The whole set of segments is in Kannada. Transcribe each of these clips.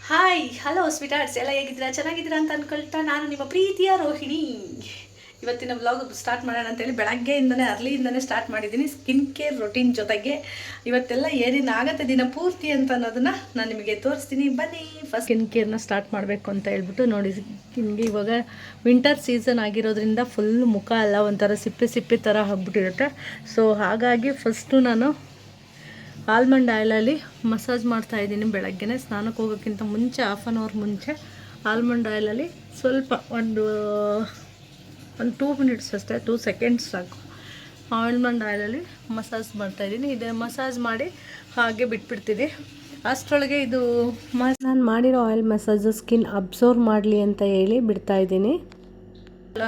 ಹಾಯ್ ಹಲೋ ಸ್ವೀಟಾರ್ಟ್ಸ್ ಎಲ್ಲ ಹೇಗಿದ್ದೀರಾ ಚೆನ್ನಾಗಿದ್ದೀರಾ ಅಂತ ಅಂದ್ಕೊಳ್ತಾ ನಾನು ನಿಮ್ಮ ಪ್ರೀತಿಯ ರೋಹಿಣಿ. ಇವತ್ತಿನ ವ್ಲಾಗ್ ಸ್ಟಾರ್ಟ್ ಮಾಡೋಣ ಅಂತೇಳಿ ಬೆಳಗ್ಗೆಯಿಂದನೇ ಅರ್ಲಿಯಿಂದನೇ ಸ್ಟಾರ್ಟ್ ಮಾಡಿದ್ದೀನಿ. ಸ್ಕಿನ್ ಕೇರ್ ರೊಟೀನ್ ಜೊತೆಗೆ ಇವತ್ತೆಲ್ಲ ಏನೇನಾಗುತ್ತೆ ದಿನ ಪೂರ್ತಿ ಅಂತ ಅನ್ನೋದನ್ನು ನಾನು ನಿಮಗೆ ತೋರಿಸ್ತೀನಿ. ಬನ್ನಿ ಫಸ್ಟ್ ಸ್ಕಿನ್ ಕೇರ್ನ ಸ್ಟಾರ್ಟ್ ಮಾಡಬೇಕು ಅಂತ ಹೇಳ್ಬಿಟ್ಟು ನೋಡಿ. ಸ್ಕಿನ್ಗೆ ಇವಾಗ ವಿಂಟರ್ ಸೀಸನ್ ಆಗಿರೋದ್ರಿಂದ ಫುಲ್ ಮುಖ ಎಲ್ಲ ಒಂಥರ ಸಿಪ್ಪೆ ಸಿಪ್ಪೆ ಥರ ಆಗ್ಬಿಟ್ಟಿರುತ್ತೆ. ಸೊ ಹಾಗಾಗಿ ಫಸ್ಟು ನಾನು ಆಲ್ಮಂಡ್ ಆಯಿಲಲ್ಲಿ ಮಸಾಜ್ ಮಾಡ್ತಾಯಿದ್ದೀನಿ. ಬೆಳಗ್ಗೆನೇ ಸ್ನಾನಕ್ಕೆ ಹೋಗೋಕ್ಕಿಂತ ಮುಂಚೆ 1/2 ಮುಂಚೆ ಆಲ್ಮಂಡ್ ಆಯಿಲಲ್ಲಿ ಸ್ವಲ್ಪ ಒಂದು 2 ಮಿನಿಟ್ಸ್ ಅಷ್ಟೇ, 2 ಸೆಕೆಂಡ್ಸ್ ಸಾಕು. ಆಲ್ಮಂಡ್ ಆಯಿಲಲ್ಲಿ ಮಸಾಜ್ ಮಾಡ್ತಾಯಿದ್ದೀನಿ. ಇದೇ ಮಸಾಜ್ ಮಾಡಿ ಹಾಗೆ ಬಿಟ್ಬಿಡ್ತೀನಿ. ಅಷ್ಟರೊಳಗೆ ಇದು ನಾನು ಮಾಡಿರೋ ಆಯಿಲ್ ಮಸಾಜು ಸ್ಕಿನ್ ಅಬ್ಸರ್ವ್ ಮಾಡಲಿ ಅಂತ ಹೇಳಿ ಬಿಡ್ತಾಯಿದ್ದೀನಿ.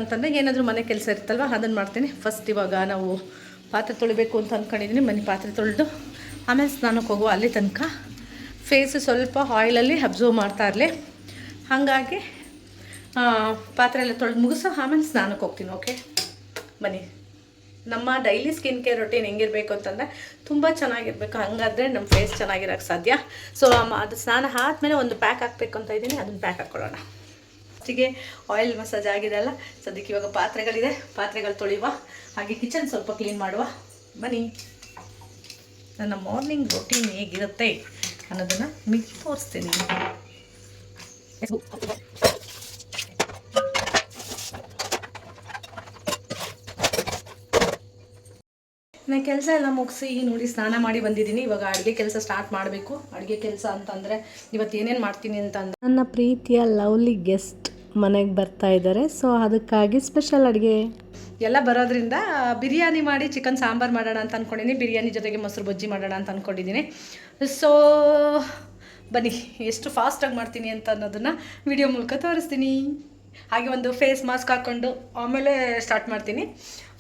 ಅಂತಂದರೆ ಏನಾದರೂ ಮನೆ ಕೆಲಸ ಇರುತ್ತಲ್ವ ಅದನ್ನು ಮಾಡ್ತೀನಿ. ಫಸ್ಟ್ ಇವಾಗ ನಾವು ಪಾತ್ರೆ ತೊಳಿಬೇಕು ಅಂತ ಅಂದ್ಕೊಂಡಿದ್ದೀನಿ. ಮನೆ ಪಾತ್ರೆ ತೊಳೆದು ಆಮೇಲೆ ಸ್ನಾನಕ್ಕೆ ಹೋಗುವ. ಅಲ್ಲಿ ತನಕ ಫೇಸು ಸ್ವಲ್ಪ ಆಯಿಲಲ್ಲಿ ಅಬ್ಸರ್ವ್ ಮಾಡ್ತಾ ಇರಲಿ. ಹಾಗಾಗಿ ಪಾತ್ರೆ ಎಲ್ಲ ತೊಳೆದು ಮುಗಿಸೋ ಆಮೇಲೆ ಸ್ನಾನಕ್ಕೆ ಹೋಗ್ತೀನಿ. ಓಕೆ ಬನ್ನಿ. ನಮ್ಮ ಡೈಲಿ ಸ್ಕಿನ್ ಕೇರ್ ರೊಟೀನ್ ಹೆಂಗಿರಬೇಕು ಅಂತಂದರೆ ತುಂಬ ಚೆನ್ನಾಗಿರಬೇಕು. ಹಾಗಾದರೆ ನಮ್ಮ ಫೇಸ್ ಚೆನ್ನಾಗಿರೋಕ್ಕೆ ಸಾಧ್ಯ. ಸೊ ಅದು ಸ್ನಾನ ಆದಮೇಲೆ ಒಂದು ಪ್ಯಾಕ್ ಹಾಕಬೇಕು ಅಂತ ಇದ್ದೀನಿ. ಅದನ್ನು ಪ್ಯಾಕ್ ಹಾಕ್ಕೊಳ್ಳೋಣ. ಫಸ್ಟಿಗೆ ಆಯಿಲ್ ಮಸಾಜ್ ಆಗಿದೆಯಲ್ಲ, ಸದ್ಯಕ್ಕೆ ಇವಾಗ ಪಾತ್ರೆಗಳಿದೆ, ಪಾತ್ರೆಗಳು ತೊಳೆಯುವ, ಹಾಗೆ ಕಿಚನ್ ಸ್ವಲ್ಪ ಕ್ಲೀನ್ ಮಾಡುವ. ಬನ್ನಿ. ನನ್ನ ಮಾರ್ನಿಂಗ್ ರೊಟೀನ್ ಹೇಗಿರುತ್ತೆ ಅನ್ನೋದನ್ನು ನಿಮಗೆ ತೋರಿಸ್ತೀನಿ. ನಾನು ಕೆಲಸ ಎಲ್ಲ ಮುಗಿಸಿ ನೋಡಿ ಸ್ನಾನ ಮಾಡಿ ಬಂದಿದ್ದೀನಿ. ಇವಾಗ ಅಡುಗೆ ಕೆಲಸ ಸ್ಟಾರ್ಟ್ ಮಾಡಬೇಕು. ಅಡುಗೆ ಕೆಲಸ ಅಂತಂದರೆ ಇವತ್ತು ಏನೇನು ಮಾಡ್ತೀನಿ ಅಂತಂದರೆ, ನನ್ನ ಪ್ರೀತಿಯ ಲವ್ಲಿ ಗೆಸ್ಟ್ ಮನೆಗೆ ಬರ್ತಾ ಇದ್ದಾರೆ. ಸೊ ಅದಕ್ಕಾಗಿ ಸ್ಪೆಷಲ್ ಅಡುಗೆ ಎಲ್ಲ ಬರೋದ್ರಿಂದ ಬಿರಿಯಾನಿ ಮಾಡಿ ಚಿಕನ್ ಸಾಂಬಾರು ಮಾಡೋಣ ಅಂತ ಅಂದ್ಕೊಂಡಿದ್ದೀನಿ. ಬಿರಿಯಾನಿ ಜೊತೆಗೆ ಮೊಸರು ಬಜ್ಜಿ ಮಾಡೋಣ ಅಂತ ಅಂದ್ಕೊಂಡಿದ್ದೀನಿ. ಸೊ ಬನ್ನಿ ಎಷ್ಟು ಫಾಸ್ಟಾಗಿ ಮಾಡ್ತೀನಿ ಅಂತ ಅನ್ನೋದನ್ನು ವಿಡಿಯೋ ಮೂಲಕ ತೋರಿಸ್ತೀನಿ. ಹಾಗೆ ಒಂದು ಫೇಸ್ ಮಾಸ್ಕ್ ಹಾಕ್ಕೊಂಡು ಆಮೇಲೆ ಸ್ಟಾರ್ಟ್ ಮಾಡ್ತೀನಿ.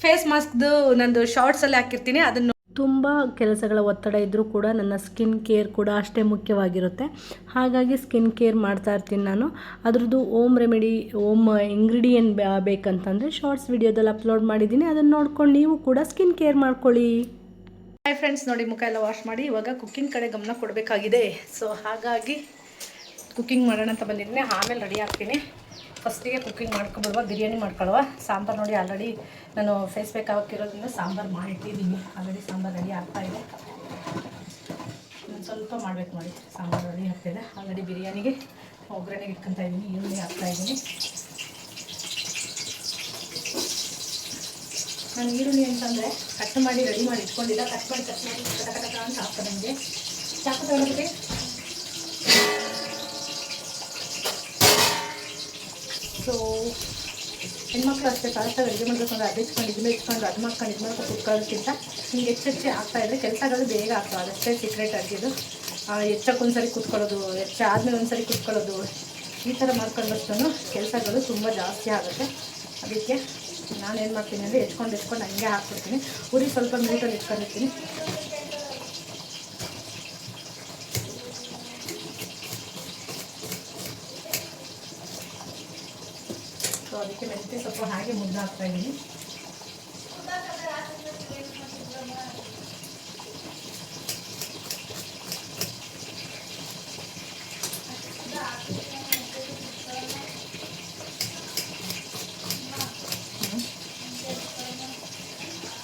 ಫೇಸ್ ಮಾಸ್ಕ್ದು ನಂದು ಶಾರ್ಟ್ಸಲ್ಲಿ ಹಾಕಿರ್ತೀನಿ. ಅದನ್ನು ತುಂಬ ಕೆಲಸಗಳ ಒತ್ತಡ ಇದ್ದರೂ ಕೂಡ ನನ್ನ ಸ್ಕಿನ್ ಕೇರ್ ಕೂಡ ಅಷ್ಟೇ ಮುಖ್ಯವಾಗಿರುತ್ತೆ. ಹಾಗಾಗಿ ಸ್ಕಿನ್ ಕೇರ್ ಮಾಡ್ತಾ ಇರ್ತೀನಿ ನಾನು. ಅದ್ರದ್ದು ಓಮ್ ರೆಮಿಡಿ, ಓಮ್ ಇಂಗ್ರೀಡಿಯೆಂಟ್ ಬೇಕಂತಂದರೆ ಶಾರ್ಟ್ಸ್ ವಿಡಿಯೋದಲ್ಲಿ ಅಪ್ಲೋಡ್ ಮಾಡಿದ್ದೀನಿ. ಅದನ್ನು ನೋಡ್ಕೊಂಡು ನೀವು ಕೂಡ ಸ್ಕಿನ್ ಕೇರ್ ಮಾಡ್ಕೊಳ್ಳಿ. ಹಾಯ್ ಫ್ರೆಂಡ್ಸ್, ನೋಡಿ ಮುಖ ಎಲ್ಲ ವಾಶ್ ಮಾಡಿ ಇವಾಗ ಕುಕ್ಕಿಂಗ್ ಕಡೆ ಗಮನ ಕೊಡಬೇಕಾಗಿದೆ. ಸೊ ಹಾಗಾಗಿ ಕುಕ್ಕಿಂಗ್ ಮಾಡೋಣ ಅಂತ ಬಂದಿದ್ದೀನಿ. ಆಮೇಲೆ ರೆಡಿ ಆಗ್ತೀನಿ. ಫಸ್ಟಿಗೆ ಕುಕ್ಕಿಂಗ್ ಮಾಡ್ಕೊಬಿಡುವ, ಬಿರಿಯಾನಿ ಮಾಡ್ಕೊಳ್ಳುವ. ಸಾಂಬಾರು ನೋಡಿ ಆಲ್ರೆಡಿ ನಾನು ಫೇಸ್ ಪ್ಯಾಕ್ ಹಾಕಿರೋದ್ರಿಂದ ಸಾಂಬಾರು ಮಾಡಿಟ್ಟಿದ್ದೀನಿ. ಆಲ್ರೆಡಿ ಸಾಂಬಾರು ರೆಡಿ ಆಗ್ತಾಯಿದೆ. ನಾನು ಸ್ವಲ್ಪ ಮಾಡಬೇಕು ನೋಡಿ. ಸಾಂಬಾರು ರೆಡಿ ಆಗ್ತಾಯಿದೆ. ಆಲ್ರೆಡಿ ಬಿರಿಯಾನಿಗೆ ಒಗ್ಗರಣೆಗೆ ಇಟ್ಕೊತಾ ಇದ್ದೀನಿ. ಈರುಳ್ಳಿ ಹಾಕ್ತಾಯಿದ್ದೀನಿ. ನಾನು ಈರುಳ್ಳಿ ಅಂತಂದರೆ ಕಟ್ ಮಾಡಿ ರೆಡಿ ಮಾಡಿ ಇಟ್ಕೊಂಡಿಲ್ಲ. ಕಟ್ ಮಾಡಿ ಕಟ ಅಂತ ಹಾಕ್ತಾರೆ. ನನಗೆ ಚಾಕು ತಗೊಳ್ಳಿ. ಸೊ ಹೆಣ್ಮಕ್ಳು ಅಷ್ಟೇ ಕರೆಕ್ಟಾಗಿ ಅಡುಗೆ ಮಾಡಬೇಕು ಅಂದರೆ ಅದು ಇಟ್ಕೊಂಡು ಅದು ಮಾಡ್ಕೊಂಡು ಕುತ್ಕೊಳ್ಳೋದಕ್ಕಿಂತ ಹಿಂಗೆ ಹೆಚ್ಚೆಚ್ಚೆ ಆಗ್ತಾಯಿದ್ರೆ ಕೆಲಸಗಳು ಬೇಗ ಆಗ್ತವೆ. ಅದಷ್ಟೇ ಸೀಕ್ರೆಟ್ ಅಡುಗೆದು. ಹೆಚ್ಚಕ್ಕೊಂದ್ಸರಿ ಕೂತ್ಕೊಳ್ಳೋದು, ಆದಮೇಲೆ ಒಂದ್ಸರಿ ಕೂತ್ಕೊಳ್ಳೋದು, ಈ ಥರ ಮಾಡ್ಕೊಂಡಷ್ಟು ಕೆಲಸಗಳು ತುಂಬ ಜಾಸ್ತಿ ಆಗುತ್ತೆ. ಅದಕ್ಕೆ ನಾನೇನು ಮಾಡ್ತೀನಿ ಅಂದರೆ ಹೆಚ್ಕೊಂಡು ಹಂಗೆ ಹಾಕ್ಬಿಡ್ತೀನಿ. ಉರಿ ಸ್ವಲ್ಪ ಮಿನಿಟಲ್ಲಿ ಇಟ್ಕೊಂಡಿರ್ತೀನಿ. ಸೊ ಅದಕ್ಕೆ ಮೆಂತ್ಯ ಸ್ವಲ್ಪ ಹಾಗೆ ಮುದ್ದೆ ಹಾಕ್ತಾಯಿದ್ದೀನಿ.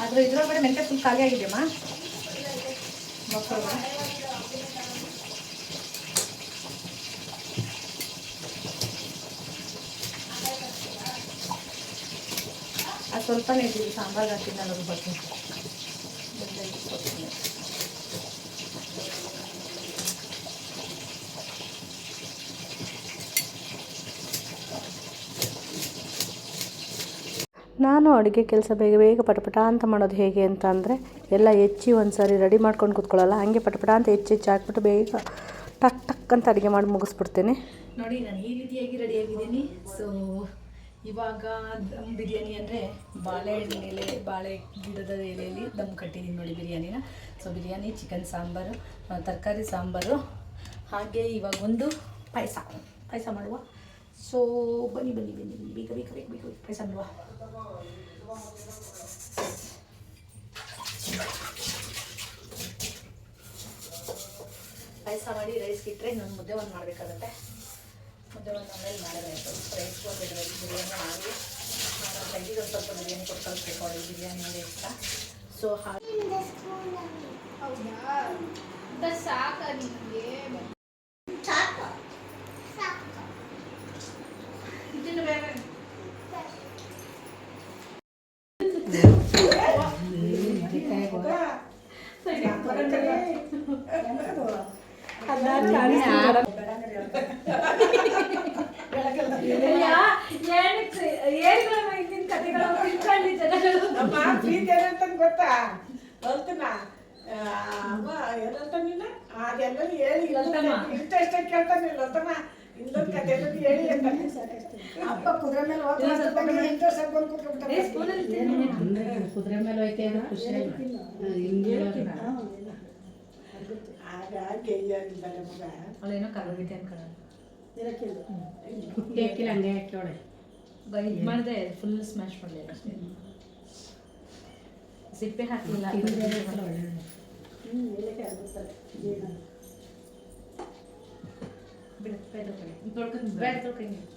ಆದರೆ ಇದ್ರೊಳಗಡೆ ಮೆಂತ್ಯ ಫುಲ್ ಖಾಲಿ ಆಗಿದೆಯಮ್ಮ ಮಕ್ಕಳು. ಅದು ಸ್ವಲ್ಪನೇ ಇದ್ದೀವಿ ಸಾಂಬಾರು ಹಾಕಿದ್ದು ಅನ್ನೋದ್ರ ಬಗ್ಗೆ. ನಾನು ಅಡುಗೆ ಕೆಲಸ ಬೇಗ ಬೇಗ ಪಟಪಟ ಅಂತ ಮಾಡೋದು ಹೇಗೆ ಅಂತ ಅಂದರೆ, ಎಲ್ಲ ಹೆಚ್ಚಿ ಒಂದು ಸಾರಿ ರೆಡಿ ಮಾಡ್ಕೊಂಡು ಕೂತ್ಕೊಳ್ಳಲ್ಲ. ಹಾಗೆ ಪಟಪಟ ಅಂತ ಹೆಚ್ಚು ಹಾಕ್ಬಿಟ್ಟು ಬೇಗ ಟಕ್ ಟಕ್ ಅಂತ ಅಡುಗೆ ಮಾಡಿ ಮುಗಿಸ್ಬಿಡ್ತೀನಿ. ನೋಡಿ ನಾನು ಈ ರೀತಿಯಾಗಿ ರೆಡಿಯಾಗಿದ್ದೀನಿ. ಸೊ ಇವಾಗ ದಮ್ ಬಿರಿಯಾನಿ ಅಂದರೆ ಬಾಳೆಹಣ್ಣು ಎಲೆ, ಬಾಳೆ ಗಿಡದ ಎಲೆಯಲ್ಲಿ ದಮ್ ಕಟ್ಟಿದ್ದೀನಿ ನೋಡಿ ಬಿರಿಯಾನಿನ. ಸೊ ಬಿರಿಯಾನಿ, ಚಿಕನ್ ಸಾಂಬಾರು, ತರಕಾರಿ ಸಾಂಬಾರು, ಹಾಗೆ ಇವಾಗ ಒಂದು ಪಾಯಸ ಮಾಡುವ. ಸೊ ಬನ್ನಿ ಬೇಗ ಪಾಯಸ ಮಾಡುವ. ಪಾಯಸ ಮಾಡಿ ರೈಸ್ಗೆ ಇಟ್ಟರೆ ಇನ್ನೊಂದು ಮುದ್ದೆ ಒಂದು ಮಾಡಬೇಕಾಗತ್ತೆ. ಮುದ್ದೆ ಒಂದು ಆಮೇಲೆ ಮಾಡಿದ್ರೆ ಆಯಿತು. ರೈಸ್ಗೆ ಒಂದು ಬಿರಿಯಾನಿ ಮಾಡಿ ತಂಗಿಗೆ ಒಂದು ಸ್ವಲ್ಪ ಬಿರಿಯಾನಿ ಕೊಟ್ಟು ಕಳಿಸ್ಬೇಕು. ಅವಳಿಗೆ ಬಿರಿಯಾನಿ ಅಂದರೆ ಇಷ್ಟ. ಸೊ ಹೌದಾ ಸಾಕ ನಿಮಗೆ ಇದನ್ನು ಬೇರೆ ಗೊತ್ತಾ ಏನಂತ ನೀನು ಅದೆಲ್ಲ ಹೇಳಿ ಇಂಟ್ರೆಸ್ಟ್ ಕೇಳ್ತಾನಿಲ್ಲ ಅಂತಮ್ಮ ಇನ್ನೊಂದು ಕತೆ ಹೇಳಿ ಅಂತ ಅಪ್ಪ ಕುದುರೆ ಮೇಲೆ ಕುದುರೆ ಮೇಲೆ ಹೋಯ್ತೆ ಅಂದ್ರೆ ಖುಷಿ ಆಗ ಗೆಯ್ಯಾಗಿದ್ದಲ್ಲ ಮಗ ಅವಳೇನೋ ಕರಗೈತೆ ಅನ್ಕೊಳ್ಳ ಪುಟ್ಟಿ ಹಾಕಿಲ್ಲ ಹಂಗೆ ಹಾಕ್ಯವಳೆ ಇದು ಮಾಡಿದೆ ಫುಲ್ ಸ್ಮ್ಯಾಶ್ ಮಾಡಲಿ ಅಷ್ಟೇ. ಸಿಪ್ಪೆ ಹಾಕಲಿಲ್ಲ.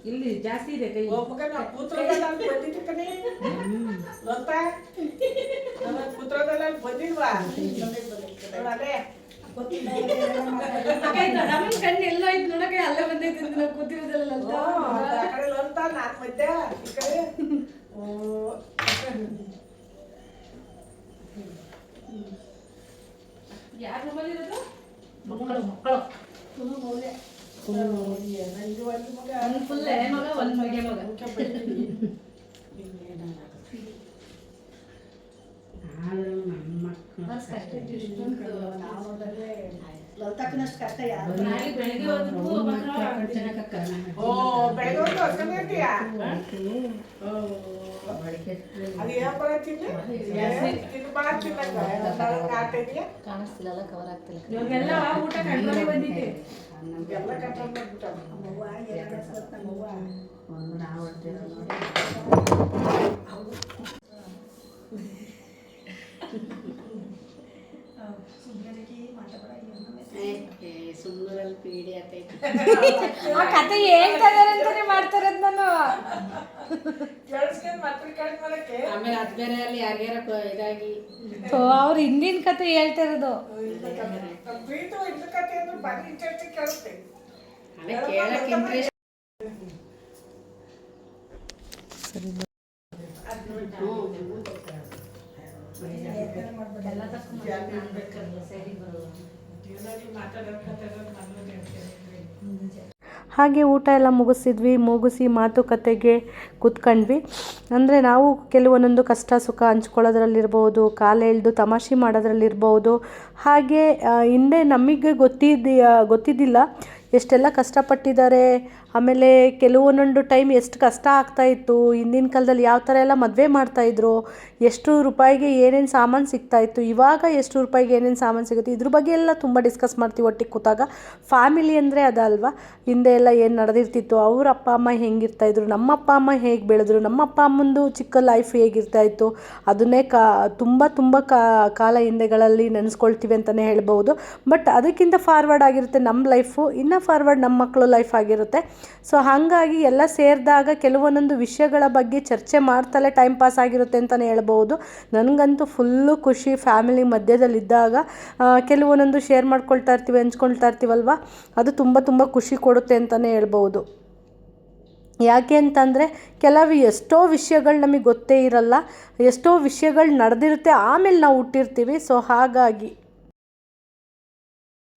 ಇಲ್ಲಿ ಜಾಸ್ತಿ ಇದೆ ಕೈ ಬಂದಿಲ್ವಾ ನಮ್ಮನ್ ಕಣ್ಣು ಎಲ್ಲೋ ಇದ್ ನೋಡಕ್ಕೆ ಅಲ್ಲೇ ಬಂದೈತಿ ನಾವು ಕೂತಿರೋದಲ್ಲ ನಾನ್ ಮಧ್ಯ ಈ ಕಡೆ ಯಾರ ಮೊಬೈಲ್ ಇರೋದು? ಮಕ್ಕಳು ಮಕ್ಕಳು ಒಂದು ಫುಲ್ ಎಳೆ ಮಗ ಒಂದು ಮೀಡಿಯಂ ಮಗ. ಲಲಿತಕ್ಕನಷ್ಟು ಕಷ್ಟ ಯಾರು ಬೆಳಿಗ್ಗೆ ಹೋದ್ರು ಬೆಳಗ್ಗೆ ಹೊಸ್ಕೊಂಡಿರ್ತೀಯ ಅದು ಯಾವ ತಿನ್ನಿ ಕಾಣಿಸ್ತಿಲ್ಲ, ಕವರ್ ಆಗ್ತಿಲ್ಲ. ಇವಾಗೆಲ್ಲ ಊಟ ಕಂಟ್ರೋಲ್ ಬಂದಿದೆ. ಎಲ್ಲ ಕಂಟ್ರೋಲ್ ಮಾಡ್ಬಿಟ್ಟ ಒಂದು ನಾವು ಸುಮ್ಮನಲ್ಲಿ ಪೀಡಿ ಆತೈತಿ. ಆ ಕತೆ ಹೇಳ್ತಾರೆ ಅಂತಾನೆ ಮಾಡ್ತಾರೆ ನಾನು. ಆಮೇಲೆ ಅದ್ ಬೇರೆ ಅಲ್ಲಿ ಯಾರ್ಯಾರ ಇದಾಗಿ ಅವ್ರು ಹಿಂದಿನ ಕತೆ ಹೇಳ್ತಾ ಇರೋದು. ಅದೇ ಕೇಳಕ್ಕೆ ಇಂಟ್ರೆಸ್ಟ್. ಹಾಗೆ ಊಟ ಎಲ್ಲ ಮುಗಿಸಿ ಮಾತುಕತೆಗೆ ಕೂತ್ಕೊಂಡ್ವಿ. ಅಂದರೆ ನಾವು ಕೆಲವೊಂದೊಂದು ಕಷ್ಟ ಸುಖ ಹಂಚ್ಕೊಳ್ಳೋದ್ರಲ್ಲಿರ್ಬೋದು, ಕಾಲು ಎಳೆದು ತಮಾಷೆ ಮಾಡೋದ್ರಲ್ಲಿರ್ಬೋದು. ಹಾಗೆ ಹಿಂದೆ ನಮಗೆ ಗೊತ್ತಿದ್ದಿಲ್ಲ ಎಷ್ಟೆಲ್ಲ ಕಷ್ಟಪಟ್ಟಿದ್ದಾರೆ. ಆಮೇಲೆ ಕೆಲವೊಂದೊಂದು ಟೈಮ್ ಎಷ್ಟು ಕಷ್ಟ ಆಗ್ತಾಯಿತ್ತು. ಹಿಂದಿನ ಕಾಲದಲ್ಲಿ ಯಾವ ಥರ ಎಲ್ಲ ಮದುವೆ ಮಾಡ್ತಾಯಿದ್ರು, ಎಷ್ಟು ರೂಪಾಯಿಗೆ ಏನೇನು ಸಾಮಾನು ಸಿಗ್ತಾಯಿತ್ತು, ಇವಾಗ ಎಷ್ಟು ರೂಪಾಯಿಗೆ ಏನೇನು ಸಾಮಾನು ಸಿಗುತ್ತೆ, ಇದ್ರ ಬಗ್ಗೆ ಎಲ್ಲ ತುಂಬ ಡಿಸ್ಕಸ್ ಮಾಡ್ತೀವಿ ಒಟ್ಟಿಗೆ ಕೂತಾಗ. ಫ್ಯಾಮಿಲಿ ಅಂದರೆ ಅದಲ್ವಾ. ಹಿಂದೆ ಎಲ್ಲ ಏನು ನಡೆದಿರ್ತಿತ್ತು, ಅವ್ರ ಅಪ್ಪ ಅಮ್ಮ ಹೆಂಗಿರ್ತಾಯಿದ್ರು, ನಮ್ಮ ಅಪ್ಪ ಅಮ್ಮ ಹೇಗೆ ಬೆಳೆದ್ರು, ನಮ್ಮ ಅಪ್ಪ ಅಮ್ಮಂದು ಚಿಕ್ಕ ಲೈಫ್ ಹೇಗಿರ್ತಾಯಿತ್ತು, ಅದನ್ನೇ ತುಂಬ ಕಾಲ ಹಿಂದೆಗಳಲ್ಲಿ ನೆನೆಸ್ಕೊಳ್ತೀವಿ ಅಂತಲೇ ಹೇಳ್ಬೋದು. ಬಟ್ ಅದಕ್ಕಿಂತ ಫಾರ್ವರ್ಡ್ ಆಗಿರುತ್ತೆ ನಮ್ಮ ಲೈಫು, ಇನ್ನು ಫಾರ್ವರ್ಡ್ ನಮ್ಮ ಮಕ್ಕಳು ಲೈಫ್ ಆಗಿರುತ್ತೆ. ಸೊ ಹಾಗಾಗಿ ಎಲ್ಲ ಸೇರಿದಾಗ ಕೆಲವೊಂದೊಂದು ವಿಷಯಗಳ ಬಗ್ಗೆ ಚರ್ಚೆ ಮಾಡ್ತಲೇ ಟೈಮ್ ಪಾಸ್ ಆಗಿರುತ್ತೆ ಅಂತಲೇ ಹೇಳ್ಬೋದು. ನನಗಂತೂ ಫುಲ್ಲು ಖುಷಿ ಫ್ಯಾಮಿಲಿ ಮಧ್ಯದಲ್ಲಿದ್ದಾಗ. ಕೆಲವೊಂದೊಂದು ಶೇರ್ ಮಾಡ್ಕೊಳ್ತಾ ಇರ್ತೀವಿ, ಹಂಚ್ಕೊಳ್ತಾ ಇರ್ತೀವಲ್ವ, ಅದು ತುಂಬ ಖುಷಿ ಕೊಡುತ್ತೆ ಅಂತಲೇ ಹೇಳ್ಬೋದು. ಯಾಕೆ ಅಂತಂದರೆ ಎಷ್ಟೋ ವಿಷಯಗಳು ನಮಗೆ ಗೊತ್ತೇ ಇರಲ್ಲ, ಎಷ್ಟೋ ವಿಷಯಗಳು ನಡೆದಿರುತ್ತೆ, ಆಮೇಲೆ ನಾವು ಹುಟ್ಟಿರ್ತೀವಿ. ಸೊ ಹಾಗಾಗಿ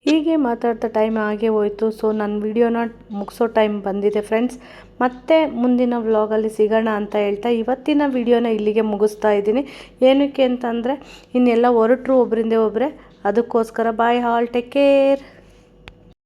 ಹೀಗೆ ಮಾತಾಡ್ತಾ ಟೈಮ್ ಆಗೇ ಹೋಯಿತು. ಸೊ ನನ್ನ ವಿಡಿಯೋನ ಮುಗಿಸೋ ಟೈಮ್ ಬಂದಿದೆ ಫ್ರೆಂಡ್ಸ್. ಮತ್ತೆ ಮುಂದಿನ ವ್ಲಾಗಲ್ಲಿ ಸಿಗೋಣ ಅಂತ ಹೇಳ್ತಾ ಇವತ್ತಿನ ವಿಡಿಯೋನ ಇಲ್ಲಿಗೆ ಮುಗಿಸ್ತಾ ಇದ್ದೀನಿ. ಏನಕ್ಕೆ ಅಂತಂದರೆ ಇನ್ನೆಲ್ಲ ಹೊರಟರು ಒಬ್ಬರಿಂದ ಒಬ್ಬರೇ. ಅದಕ್ಕೋಸ್ಕರ ಬಾಯ್, ಆಲ್ ಟೇಕ್ ಕೇರ್.